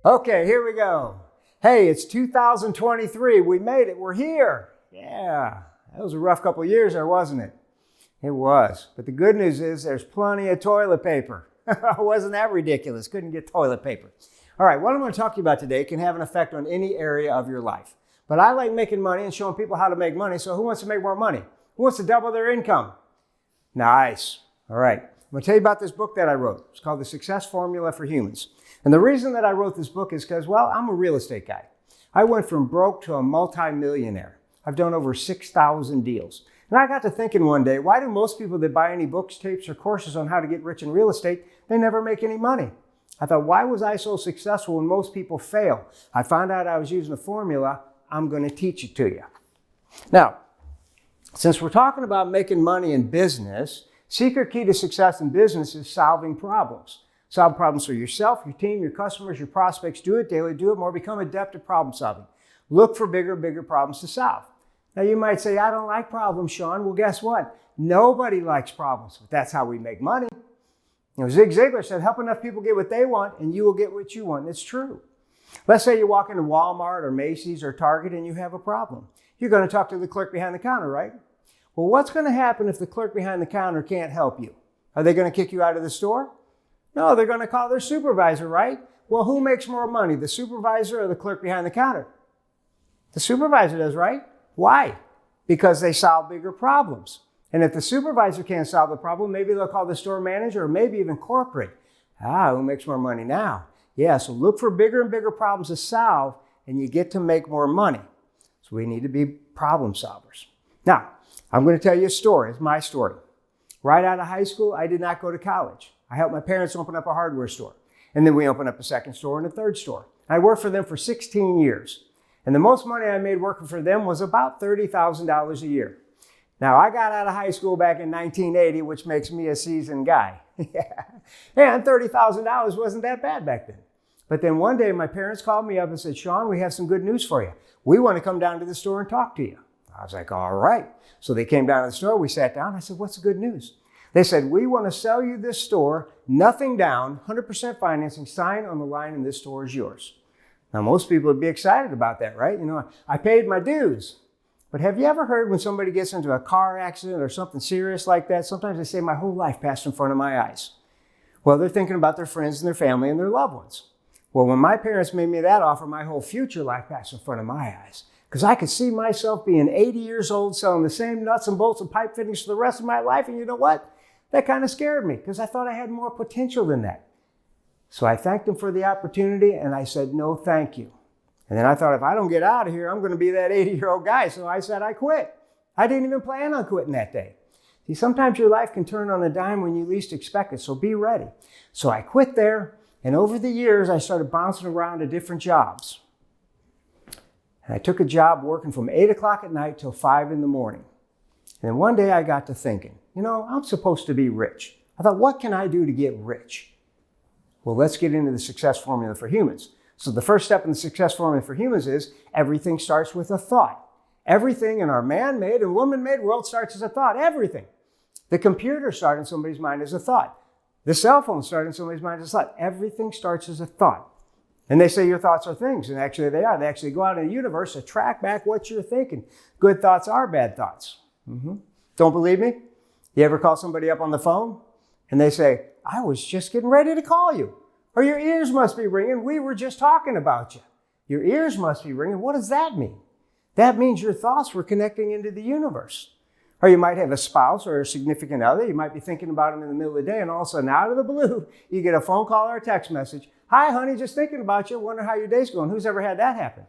Okay, here we go. Hey, it's 2023. We made it. We're here. Yeah, that was a rough couple of years there, wasn't it? It was. But the good news is there's plenty of toilet paper. Wasn't that ridiculous? Couldn't get toilet paper. All right, what I'm going to talk to you about today can have an effect on any area of your life. But I like making money and showing people how to make money. So who wants to make more money? Who wants to double their income? Nice. All right. I'm going to tell you about this book that I wrote. It's called The Success Formula for Humans. And the reason that I wrote this book is because, well, I'm a real estate guy. I went from broke to a multimillionaire. I've done over 6,000 deals. And I got to thinking one day, why do most people that buy any books, tapes, or courses on how to get rich in real estate, they never make any money? I thought, why was I so successful when most people fail? I found out I was using a formula. I'm going to teach it to you. Now, since we're talking about making money in business, secret key to success in business is solving problems. Solve problems for yourself, your team, your customers, your prospects. Do it daily, do it more, become adept at problem solving. Look for bigger problems to solve. Now you might say, I don't like problems, Shawn. Well, guess what? Nobody likes problems, but that's how we make money. You know, Zig Ziglar said, help enough people get what they want and you will get what you want. And it's true. Let's say you walk into Walmart or Macy's or Target and you have a problem. You're going to talk to the clerk behind the counter, right? Well, what's going to happen if the clerk behind the counter can't help you? Are they going to kick you out of the store? No, they're going to call their supervisor, right? Well, who makes more money, the supervisor or the clerk behind the counter? The supervisor does, right? Why? Because they solve bigger problems. And if the supervisor can't solve the problem, maybe they'll call the store manager or maybe even corporate. Who makes more money now? Yeah, so look for bigger and bigger problems to solve and you get to make more money. So we need to be problem solvers. Now, I'm going to tell you a story. It's my story. Right out of high school, I did not go to college. I helped my parents open up a hardware store. And then we opened up a second store and a third store. I worked for them for 16 years. And the most money I made working for them was about $30,000 a year. Now, I got out of high school back in 1980, which makes me a seasoned guy. Yeah. And $30,000 wasn't that bad back then. But then one day my parents called me up and said, Shawn, we have some good news for you. We want to come down to the store and talk to you. I was like, all right. So they came down to the store. We sat down. I said, what's the good news? They said, we want to sell you this store, nothing down, 100% financing, sign on the line, and this store is yours. Now, most people would be excited about that, right? You know, I paid my dues. But have you ever heard when somebody gets into a car accident or something serious like that, sometimes they say, my whole life passed in front of my eyes. Well, they're thinking about their friends and their family and their loved ones. Well, when my parents made me that offer, my whole future life passed in front of my eyes. Because I could see myself being 80 years old, selling the same nuts and bolts and pipe fittings for the rest of my life. And you know what? That kind of scared me because I thought I had more potential than that. So I thanked them for the opportunity and I said, no, thank you. And then I thought, if I don't get out of here, I'm going to be that 80-year-old guy. So I said, I quit. I didn't even plan on quitting that day. See, sometimes your life can turn on a dime when you least expect it. So be ready. So I quit there. And over the years, I started bouncing around to different jobs. And I took a job working from 8 o'clock at night till 5 in the morning. And then one day I got to thinking, you know, I'm supposed to be rich. I thought, what can I do to get rich? Well, let's get into the success formula for humans. So the first step in the success formula for humans is everything starts with a thought. Everything in our man-made and woman-made world starts as a thought. Everything. The computer started in somebody's mind as a thought. The cell phone started in somebody's mind as a thought. Everything starts as a thought. And they say your thoughts are things, and actually they are. They actually go out in the universe to track back what you're thinking. Good thoughts are bad thoughts. Don't believe me? You ever call somebody up on the phone and they say, I was just getting ready to call you. Or your ears must be ringing. We were just talking about you. Your ears must be ringing. What does that mean? That means your thoughts were connecting into the universe. Or you might have a spouse or a significant other. You might be thinking about them in the middle of the day and all of a sudden out of the blue, you get a phone call or a text message. Hi, honey, just thinking about you. Wonder how your day's going. Who's ever had that happen?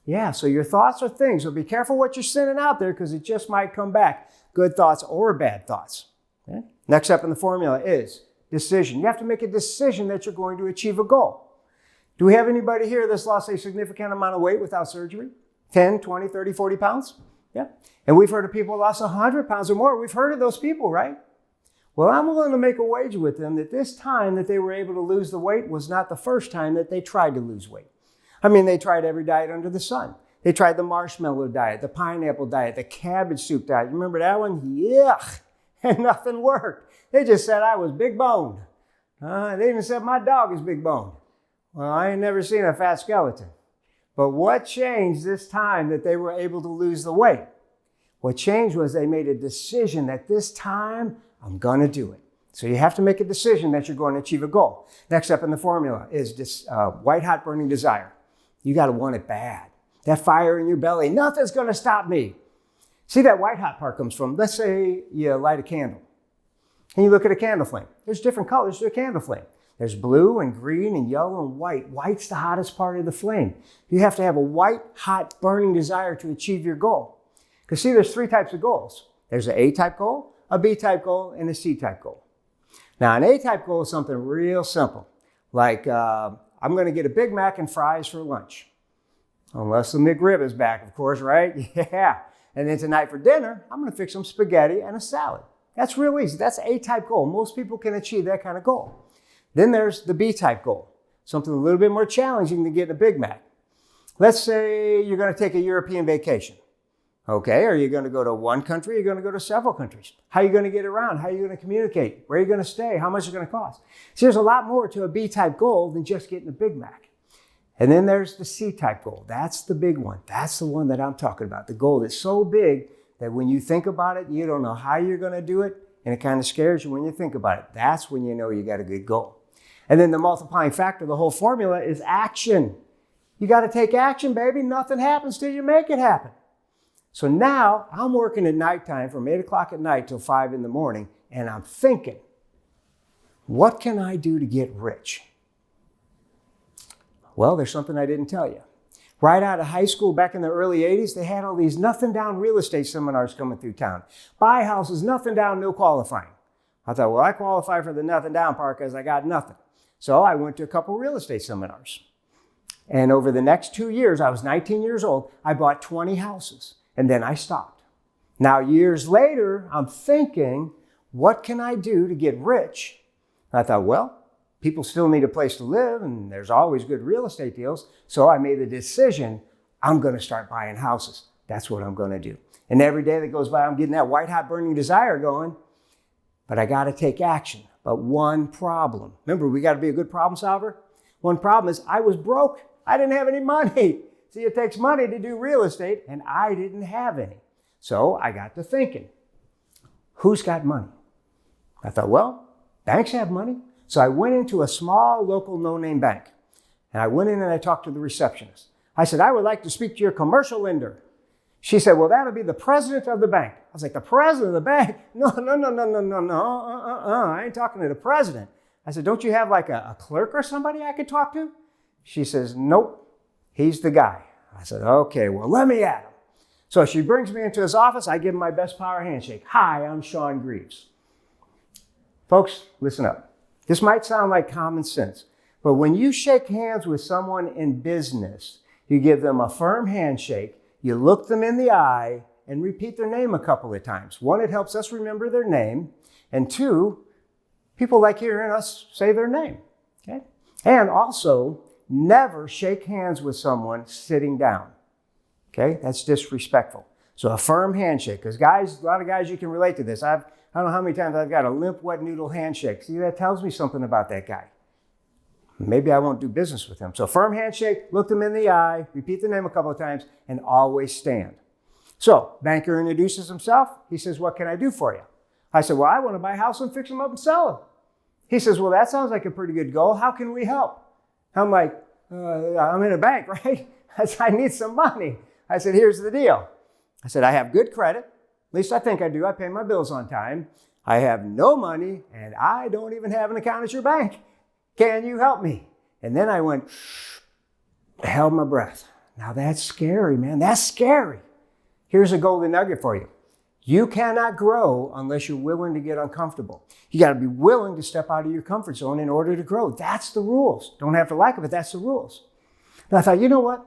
Yeah, so your thoughts are things. So be careful what you're sending out there because it just might come back. Good thoughts or bad thoughts. Okay? Next step in the formula is decision. You have to make a decision that you're going to achieve a goal. Do we have anybody here that's lost a significant amount of weight without surgery? 10, 20, 30, 40 pounds? Yeah. And we've heard of people who lost 100 pounds or more. We've heard of those people, right? Well, I'm willing to make a wager with them that this time that they were able to lose the weight was not the first time that they tried to lose weight. I mean, they tried every diet under the sun. They tried the marshmallow diet, the pineapple diet, the cabbage soup diet. You remember that one? Yuck. And nothing worked. They just said I was big boned. They even said my dog is big boned. Well, I ain't never seen a fat skeleton. But what changed this time that they were able to lose the weight? What changed was they made a decision that this time I'm going to do it. So you have to make a decision that you're going to achieve a goal. Next up in the formula is this white hot burning desire. You got to want it bad. That fire in your belly, nothing's going to stop me. See, that white hot part comes from, let's say you light a candle and you look at a candle flame. There's different colors to a candle flame. There's blue and green and yellow and white. White's the hottest part of the flame. You have to have a white hot burning desire to achieve your goal. Because see, there's three types of goals. There's an A-type goal, a B-type goal, and a C-type goal. Now, an A-type goal is something real simple. Like, I'm going to get a Big Mac and fries for lunch. Unless the McRib is back, of course, right? Yeah. And then tonight for dinner, I'm going to fix some spaghetti and a salad. That's real easy. That's an A-type goal. Most people can achieve that kind of goal. Then there's the B-type goal, something a little bit more challenging than getting a Big Mac. Let's say you're going to take a European vacation. Okay, are you going to go to one country? Or are you going to go to several countries? How are you going to get around? How are you going to communicate? Where are you going to stay? How much is it going to cost? See, there's a lot more to a B-type goal than just getting a Big Mac. And then there's the C-type goal. That's the big one. That's the one that I'm talking about. The goal that's so big that when you think about it, you don't know how you're going to do it, and it kind of scares you when you think about it. That's when you know you got a good goal. And then the multiplying factor of the whole formula is action. You got to take action, baby. Nothing happens till you make it happen. So now I'm working at nighttime from 8 o'clock at night till 5 in the morning, and I'm thinking, what can I do to get rich? Well, there's something I didn't tell you. Right out of high school back in the early 80s, they had all these nothing down real estate seminars coming through town. Buy houses, nothing down, no qualifying. I thought, well, I qualify for the nothing down part because I got nothing. So I went to a couple real estate seminars. And over the next 2 years, I was 19 years old, I bought 20 houses. And then I stopped. Now, years later, I'm thinking, what can I do to get rich? And I thought, well, people still need a place to live, and there's always good real estate deals. So I made the decision, I'm going to start buying houses. That's what I'm going to do. And every day that goes by, I'm getting that white hot burning desire going. But I got to take action. But one problem. Remember, we got to be a good problem solver. One problem is I was broke. I didn't have any money. See, it takes money to do real estate, and I didn't have any. So I got to thinking, who's got money? I thought, well, banks have money. So I went into a small local no-name bank. And I went in and I talked to the receptionist. I said, I would like to speak to your commercial lender. She said, well, that'll be the president of the bank. I was like, the president of the bank? No. I ain't talking to the president. I said, don't you have like a clerk or somebody I could talk to? She says, nope, he's the guy. I said, okay, well, let me at him. So she brings me into his office. I give him my best power handshake. Hi, I'm Shawn Greeves. Folks, listen up. This might sound like common sense, but when you shake hands with someone in business, you give them a firm handshake, you look them in the eye, and repeat their name a couple of times. One, it helps us remember their name, and two, people like hearing us say their name. Okay? And also, never shake hands with someone sitting down. Okay? That's disrespectful. So a firm handshake, because guys, a lot of guys, you can relate to this. I don't know how many times I've got a limp, wet noodle handshake. See, that tells me something about that guy. Maybe I won't do business with him. So firm handshake, look them in the eye, repeat the name a couple of times, and always stand. So banker introduces himself. He says, what can I do for you? I said, well, I want to buy a house and fix them up and sell them. He says, well, that sounds like a pretty good goal. How can we help? I'm like, I'm in a bank, right? I said, I need some money. I said, here's the deal. I said, I have good credit. At least I think I do. I pay my bills on time. I have no money, and I don't even have an account at your bank. Can you help me? And then I went, held my breath. Now that's scary, man. That's scary. Here's a golden nugget for you. You cannot grow unless you're willing to get uncomfortable. You got to be willing to step out of your comfort zone in order to grow. That's the rules. Don't have to like it, but that's the rules. And I thought, you know what?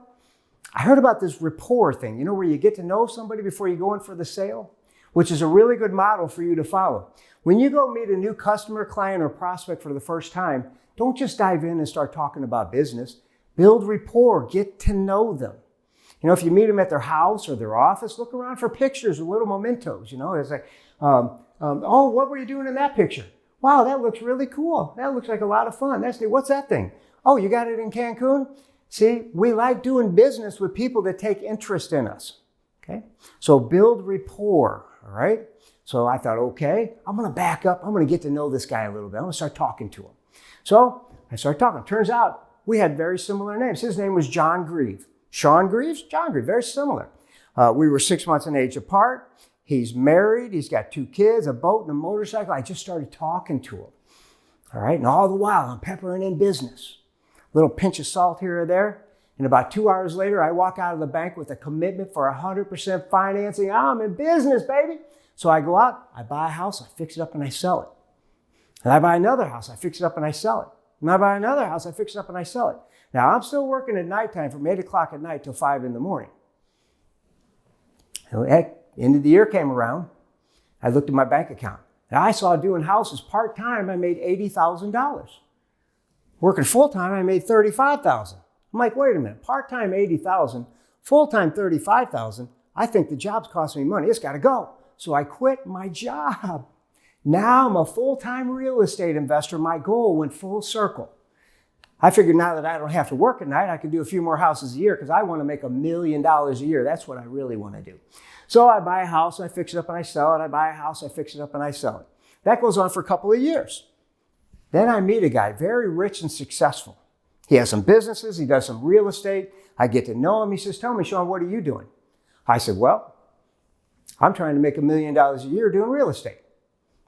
I heard about this rapport thing, where you get to know somebody before you go in for the sale, which is a really good model for you to follow. When you go meet a new customer, client, or prospect for the first time, don't just dive in and start talking about business. Build rapport. Get to know them. If you meet them at their house or their office, look around for pictures or little mementos. It's like, oh, what were you doing in that picture? Wow, that looks really cool. That looks like a lot of fun. That's neat. What's that thing? Oh, you got it in Cancun? See, we like doing business with people that take interest in us. Okay? So build rapport, all right? So I thought, okay, I'm going to back up. I'm going to get to know this guy a little bit. I'm going to start talking to him. So I started talking. Turns out we had very similar names. His name was Shawn Greeves. Shawn Greeves? John Greeves, very similar. We were 6 months in age apart. He's married. He's got 2 kids, a boat, and a motorcycle. I just started talking to him. All right? And all the while, I'm peppering in business. A little pinch of salt here or there. And about 2 hours later, I walk out of the bank with a commitment for 100% financing. I'm in business, baby. So I go out, I buy a house, I fix it up, and I sell it. And I buy another house, I fix it up, and I sell it. And I buy another house, I fix it up, and I sell it. Now, I'm still working at nighttime from 8 o'clock at night till 5 in the morning. And end of the year came around. I looked at my bank account. And I saw doing houses part-time, I made $80,000. Working full-time, I made $35,000. I'm like, wait a minute, part-time $80,000, full-time $35,000. I think the job's costing me money. It's got to go. So I quit my job. Now I'm a full-time real estate investor. My goal went full circle. I figured now that I don't have to work at night, I can do a few more houses a year because I want to make $1 million a year. That's what I really want to do. So I buy a house, I fix it up, and I sell it. I buy a house, I fix it up, and I sell it. That goes on for a couple of years. Then I meet a guy, very rich and successful. He has some businesses. He does some real estate. I get to know him. He says, tell me, Shawn, what are you doing? I said, well, I'm trying to make $1 million a year doing real estate.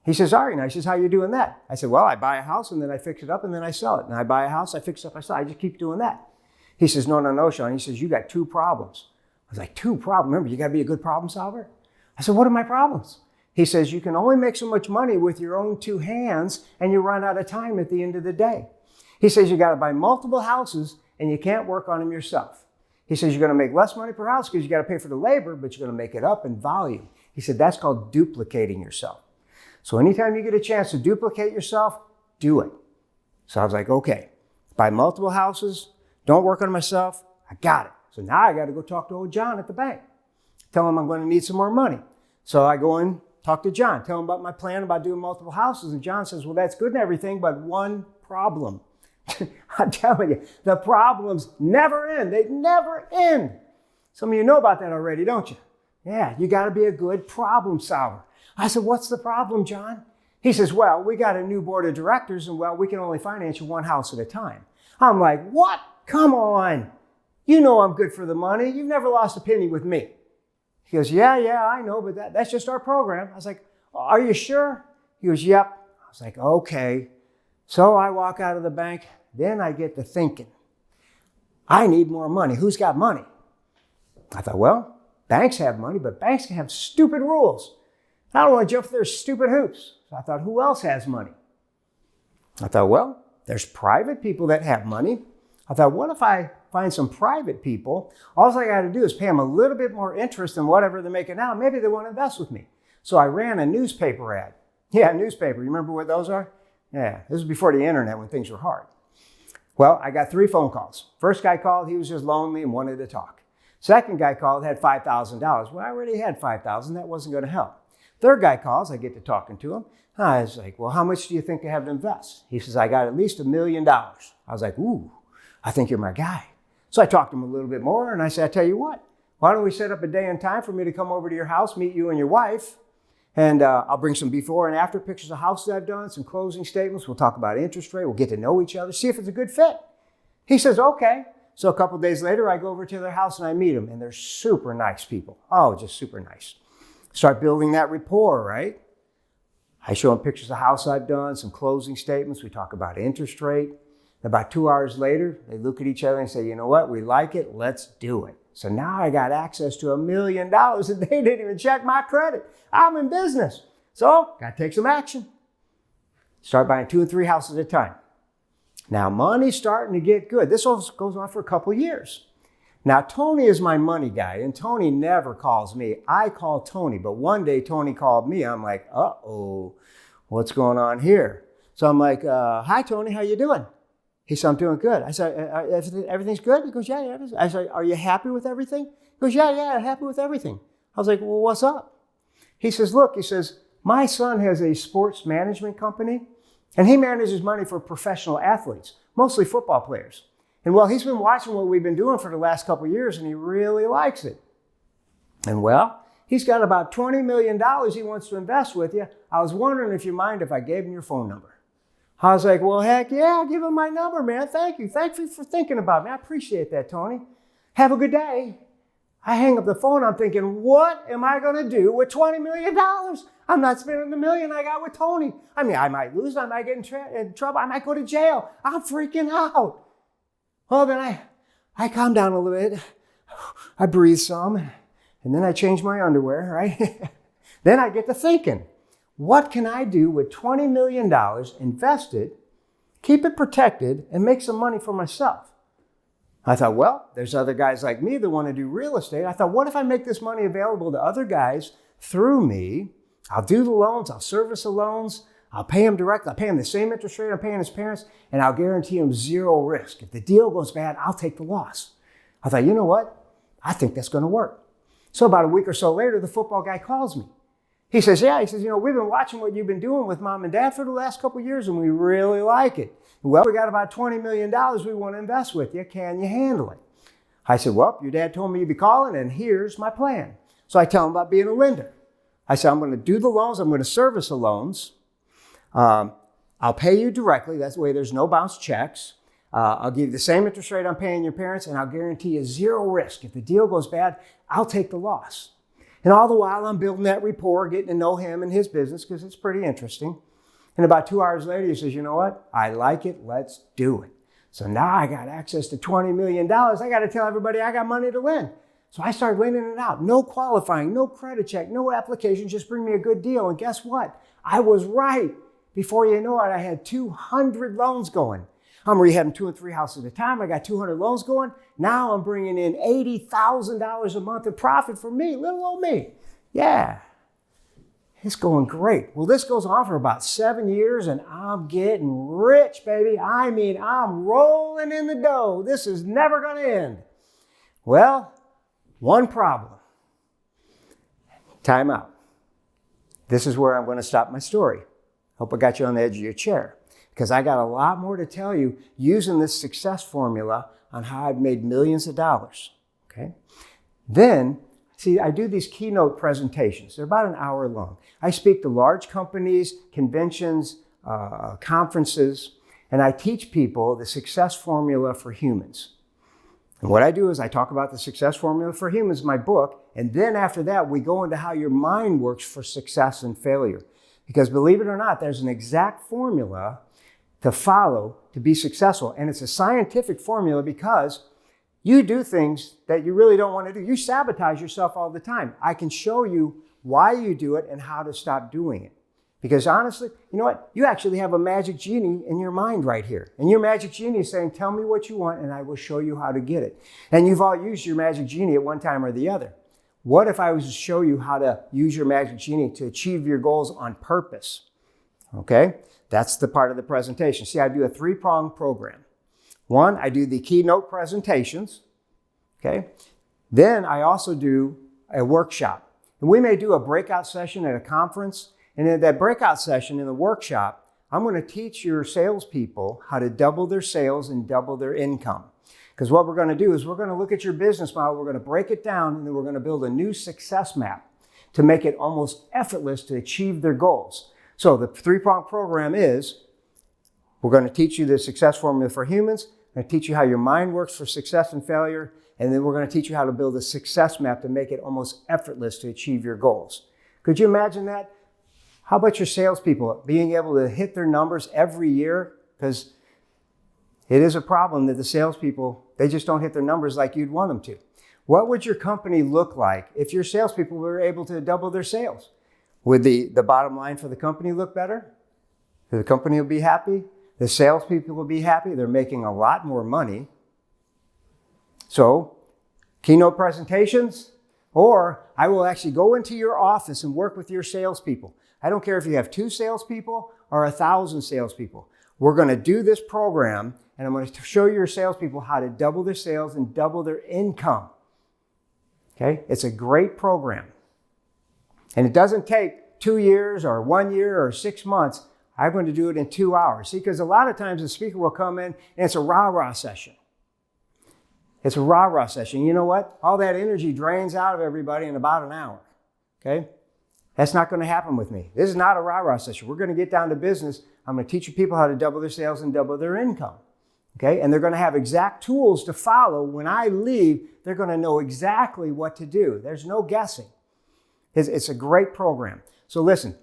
He says, all right. And I says, how are you doing that? I said, well, I buy a house and then I fix it up and then I sell it. And I buy a house, I fix it up, I sell it. I just keep doing that. He says, no, Shawn. He says, you got 2 problems. I was like, 2 problems? Remember, you got to be a good problem solver. I said, what are my problems? He says, you can only make so much money with your own 2 hands and you run out of time at the end of the day. He says, you got to buy multiple houses and you can't work on them yourself. He says, you're going to make less money per house because you got to pay for the labor, but you're going to make it up in volume. He said, that's called duplicating yourself. So anytime you get a chance to duplicate yourself, do it. So I was like, okay, buy multiple houses, don't work on myself, I got it. So now I got to go talk to old John at the bank. Tell him I'm going to need some more money. So I go in, talk to John, tell him about my plan about doing multiple houses. And John says, well, that's good and everything, but one problem. I'm telling you, the problems never end. They never end. Some of you know about that already, don't you? Yeah, you got to be a good problem solver. I said, what's the problem, John? He says, well, we got a new board of directors and, well, we can only finance you 1 house at a time. I'm like, what? Come on. You know I'm good for the money. You've never lost a penny with me. He goes, yeah, I know, but that's just our program. I was like, are you sure? He goes, yep. I was like, okay. So I walk out of the bank. Then I get to thinking, I need more money. Who's got money? I thought, well, banks have money, but banks can have stupid rules. I don't want to jump through their stupid hoops. So I thought, who else has money? I thought, well, there's private people that have money. I thought, what if I find some private people? All I got to do is pay them a little bit more interest than whatever they're making now. Maybe they want to invest with me. So I ran a newspaper ad. Yeah, newspaper. You remember what those are? Yeah, this was before the internet when things were hard. Well, I got 3 phone calls. First guy called, he was just lonely and wanted to talk. Second guy called, had $5,000. Well, I already had $5,000. That wasn't going to help. Third guy calls, I get to talking to him. I was like, well, how much do you think I have to invest? He says, I got at least $1 million. I was like, ooh, I think you're my guy. So I talked to him a little bit more and I said, I tell you what, why don't we set up a day and time for me to come over to your house, meet you and your wife, and I'll bring some before and after pictures of houses I've done, some closing statements. We'll talk about interest rate. We'll get to know each other, see if it's a good fit. He says, okay. So a couple of days later, I go over to their house and I meet them, and they're super nice people. Oh, just super nice. Start building that rapport, right? I show them pictures of the house I've done, some closing statements. We talk about interest rate. About 2 hours later, they look at each other and say, you know what? We like it. Let's do it. So now I got access to $1 million and they didn't even check my credit. I'm in business. So got to take some action. Start buying 2 and 3 houses at a time. Now money's starting to get good. This also goes on for a couple of years. Now Tony is my money guy and Tony never calls me. I call Tony, but one day Tony called me. I'm like, uh-oh, what's going on here? So I'm like, hi Tony, how you doing? He said, I'm doing good. I said, everything's good? He goes, yeah. I said, are you happy with everything? He goes, yeah, I'm happy with everything. I was like, well, what's up? He says, look, my son has a sports management company and he manages money for professional athletes. mostly football players. And well, he's been watching what we've been doing for the last couple of years, and he really likes it. And well, he's got about $20 million he wants to invest with you. I was wondering if you mind if I gave him your phone number. I was like, well, heck yeah, I'll give him my number, man. Thank you. Thank you for thinking about me. I appreciate that, Tony. Have a good day. I hang up the phone. I'm thinking, what am I going to do with $20 million? I'm not spending the million I got with Tony. I mean, I might lose. I might get in trouble. I might go to jail. I'm freaking out. Well, then I calm down a little bit. I breathe some. And then I change my underwear, right? Then I get to thinking, what can I do with $20 million invested, keep it protected, and make some money for myself? I thought, well, there's other guys like me that want to do real estate. I thought, what if I make this money available to other guys through me? I'll do the loans. I'll service the loans. I'll pay them directly. I'll pay him the same interest rate I'm paying his parents, and I'll guarantee him zero risk. If the deal goes bad, I'll take the loss. I thought, you know what? I think that's going to work. So about a week or so later, the football guy calls me. He says, yeah, we've been watching what you've been doing with mom and dad for the last couple of years, and we really like it. Well, we got about $20 million we want to invest with you. Can you handle it? I said, well, your dad told me you'd be calling, and here's my plan. So I tell him about being a lender. I said, I'm going to do the loans. I'm going to service the loans. I'll pay you directly. That's the way there's no bounce checks. I'll give you the same interest rate I'm paying your parents, and I'll guarantee you zero risk. If the deal goes bad, I'll take the loss. And all the while, I'm building that rapport, getting to know him and his business, because it's pretty interesting. And about 2 hours later, he says, you know what? I like it. Let's do it. So now I got access to $20 million. I got to tell everybody I got money to lend. So I started lending it out. No qualifying, no credit check, no application. Just bring me a good deal. And guess what? I was right. Before you know it, I had 200 loans going. I'm rehabbing 2 and 3 houses at a time. I got 200 loans going. Now I'm bringing in $80,000 a month in profit for me, little old me. Yeah, it's going great. Well, this goes on for about 7 years, and I'm getting rich, baby. I mean, I'm rolling in the dough. This is never going to end. Well, one problem. Time out. This is where I'm going to stop my story. Hope I got you on the edge of your chair, because I got a lot more to tell you using this success formula on how I've made millions of dollars, okay? Then, see, I do these keynote presentations. They're about an hour long. I speak to large companies, conventions, conferences, and I teach people the success formula for humans. And what I do is I talk about the success formula for humans in my book, and then after that, we go into how your mind works for success and failure. Because believe it or not, there's an exact formula to follow to be successful. And it's a scientific formula because you do things that you really don't want to do. You sabotage yourself all the time. I can show you why you do it and how to stop doing it. Because honestly, you know what? You actually have a magic genie in your mind right here. And your magic genie is saying, tell me what you want and I will show you how to get it. And you've all used your magic genie at one time or the other. What if I was to show you how to use your magic genie to achieve your goals on purpose? Okay? That's the part of the presentation. See, I do a 3-pronged program. One, I do the keynote presentations. Okay? Then I also do a workshop. And we may do a breakout session at a conference. And in that breakout session in the workshop, I'm going to teach your salespeople how to double their sales and double their income. Because what we're going to do is we're going to look at your business model, we're going to break it down, and then we're going to build a new success map to make it almost effortless to achieve their goals. So the 3-pronged program is, we're going to teach you the success formula for humans, we're going to teach you how your mind works for success and failure, and then we're going to teach you how to build a success map to make it almost effortless to achieve your goals. Could you imagine that? How about your salespeople being able to hit their numbers every year? Because it is a problem that the salespeople, they just don't hit their numbers like you'd want them to. What would your company look like if your salespeople were able to double their sales? Would the bottom line for the company look better? The company will be happy. The salespeople will be happy. They're making a lot more money. So, keynote presentations, or I will actually go into your office and work with your salespeople. I don't care if you have 2 salespeople or 1,000 salespeople. We're going to do this program, and I'm going to show your salespeople how to double their sales and double their income. Okay? It's a great program. And it doesn't take 2 years or 1 year or 6 months. I'm going to do it in 2 hours. See, because a lot of times the speaker will come in and it's a rah-rah session. It's a rah-rah session. You know what? All that energy drains out of everybody in about an hour. Okay? That's not going to happen with me. This is not a rah-rah session. We're going to get down to business. I'm going to teach you people how to double their sales and double their income. Okay? And they're going to have exact tools to follow. When I leave, they're going to know exactly what to do. There's no guessing. It's a great program. So listen,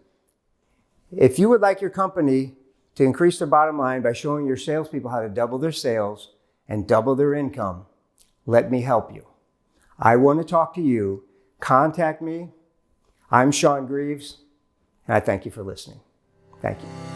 if you would like your company to increase their bottom line by showing your salespeople how to double their sales and double their income, let me help you. I want to talk to you. Contact me. I'm Shawn Greeves, and I thank you for listening. Thank you.